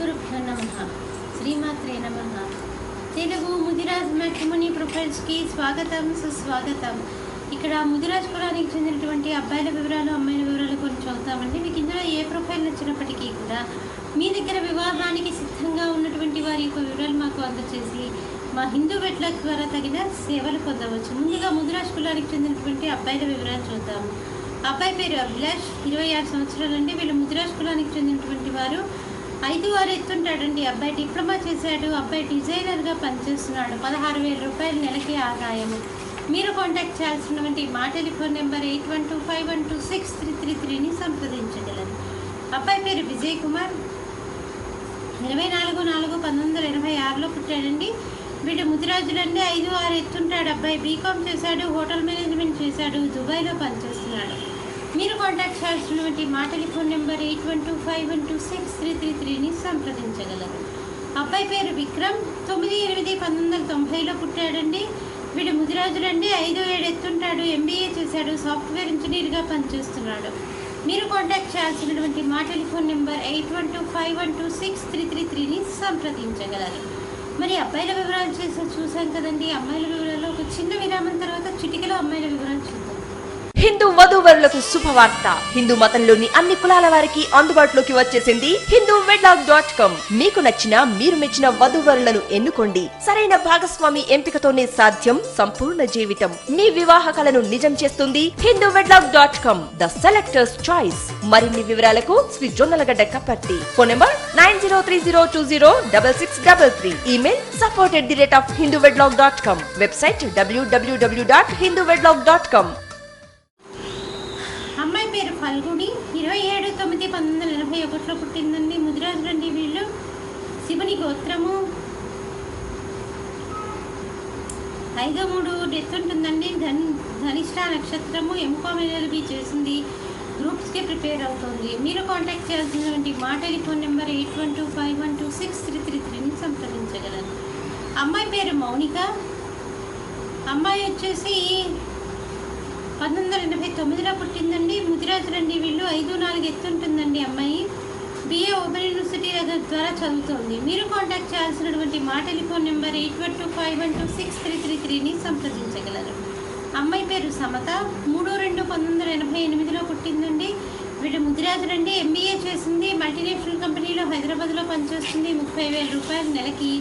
గురుభ్యో నమః. శ్రీమాత్రే నమః. తెలుగు ముదిరాజ్ మ్యాట్రిమోనీ ప్రొఫైల్స్కి స్వాగతం, సుస్వాగతం. ఇక్కడ ముదిరాజ్ కులానికి చెందినటువంటి అబ్బాయిల వివరాలు, అమ్మాయిల వివరాలు కొన్ని చదువుతామండి. మీకు ఇందులో ఏ ప్రొఫైల్ నచ్చినప్పటికీ కూడా మీ దగ్గర వివాహానికి సిద్ధంగా ఉన్నటువంటి వారి యొక్క వివరాలు మాకు అందజేసి మా హిందూ వెట్లక్ ద్వారా తగిన సేవలు పొందవచ్చు. ముందుగా ముదిరాజ్ కులానికి చెందినటువంటి అబ్బాయిల వివరాలు చూద్దాము. అబ్బాయి పేరు అభిలాష్, 26 సంవత్సరాలండి. వీళ్ళు ముదిరాజ్ కులానికి చెందినటువంటి వారు. 5'6" ఎత్తుంటాడండి. అబ్బాయి డిప్లొమా చేశాడు. అబ్బాయి డిజైనర్గా పనిచేస్తున్నాడు. 16,000 రూపాయలు నెలకి ఆదాయము. మీరు కాంటాక్ట్ చేయాల్సినటువంటి మా టెలిఫోన్ నెంబర్ 8125126333ని సంప్రదించగలరు. అబ్బాయి పేరు విజయ్ కుమార్, 24/4/1986లో పుట్టాడండి. వీడు ముదిరాజులండి. 5'6" ఎత్తుంటాడు. అబ్బాయి బీకామ్ చేశాడు, హోటల్ మేనేజ్మెంట్ చేశాడు, దుబాయ్లో పనిచేస్తున్నాడు. మీరు కాంటాక్ట్ చేయాల్సినటువంటి మా టెలిఫోన్ నెంబర్ 8125126333ని సంప్రదించగలరు. అబ్బాయి పేరు విక్రమ్, 9/8/1990లో పుట్టాడండి. వీడు ముదిరాజులండి. 5'7" ఎత్తుంటాడు, ఎంబీఏ చేశాడు, సాఫ్ట్వేర్ ఇంజనీర్గా పనిచేస్తున్నాడు. మీరు కాంటాక్ట్ చేయాల్సినటువంటి మా టెలిఫోన్ నెంబర్ 8125126333ని సంప్రదించగలరు. మరి అబ్బాయిల వివరాలు చూసాం కదండి. అమ్మాయిల వివరాలు ఒక చిన్న విరామం తర్వాత చిటికలో అమ్మాయిల వివరాలు చూద్దాం. హిందూ వధూవరులకు శుభవార్త. హిందూ మతంలోని అన్ని కులాల వారికి అందుబాటులోకి వచ్చేసింది hinduwedlock.com. మీకు నచ్చిన, మీరు మెచ్చిన వధూవరులను ఎన్నుకోండి. సరైన భాగస్వామి ఎంపికతోనే సాధ్యం సంపూర్ణ జీవితం. మీ వివాహ కలను నిజం చేస్తుంది hinduwedlock.com, ద సెలెక్టర్స్ చాయిస్. మరిన్ని వివరాలకు Shri Jonnalagadda Kaparthi. Phone number 9030206633. Email support@hinduwedlock.com. Website www.hinduwedlock.com. అమ్మాయి పేరు ఫల్గుడి, 27/9/1981లో పుట్టిందండి. ముదిరాజులండి వీళ్ళు. శివుని గోత్రము. 5/3 డెత్ ఉంటుందండి. ధనిష్ట నక్షత్రము. ఎంకామ్ LLB చేసింది. గ్రూప్స్కి ప్రిపేర్ అవుతుంది. మీరు కాంటాక్ట్ చేయాల్సినటువంటి మా టెలిఫోన్ నెంబర్ 8125126333ని సంప్రదించగలరు. అమ్మాయి పేరు మౌనిక. అమ్మాయి వచ్చేసి 1989లో పుట్టిందండి. ముదిరాజులండి వీళ్ళు. 5'4" ఎత్తుంటుందండి అమ్మాయి. BA ఓపెన్ యూనివర్సిటీ ద్వారా చదువుతోంది. మీరు కాంటాక్ట్ చేయాల్సినటువంటి మా టెలిఫోన్ నెంబర్ 8125126333ని సంప్రదించగలరు. అమ్మాయి పేరు సమత, 3/2/1988లో పుట్టిందండి. వీళ్ళు ముదిరాజులండి. MBA చేసింది. మల్టీనేషనల్ కంపెనీలో హైదరాబాద్లో పనిచేస్తుంది. 30,000 రూపాయలు నెలకి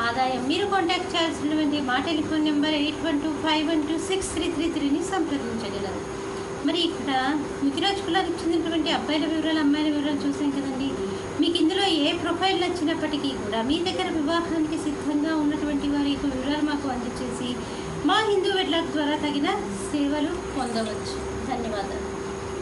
ఆదాయం. మీరు కాంటాక్ట్ చేయాల్సినటువంటి మా టెలిఫోన్ నెంబర్ 8125126333ని సంప్రదించగలరు. మరి ఇక్కడ ముదిరాజ్ కులానికి చెందినటువంటి అబ్బాయిల వివరాలు, అమ్మాయిల వివరాలు చూసాం కదండి. మీకు ఇందులో ఏ ప్రొఫైల్ నచ్చినప్పటికీ కూడా మీ దగ్గర వివాహానికి సిద్ధంగా ఉన్నటువంటి వారి యొక్క వివరాలు మాకు అందజేసి మా హిందూ వెడ్లాక్ ద్వారా తగిన సేవలు పొందవచ్చు. ధన్యవాదాలు.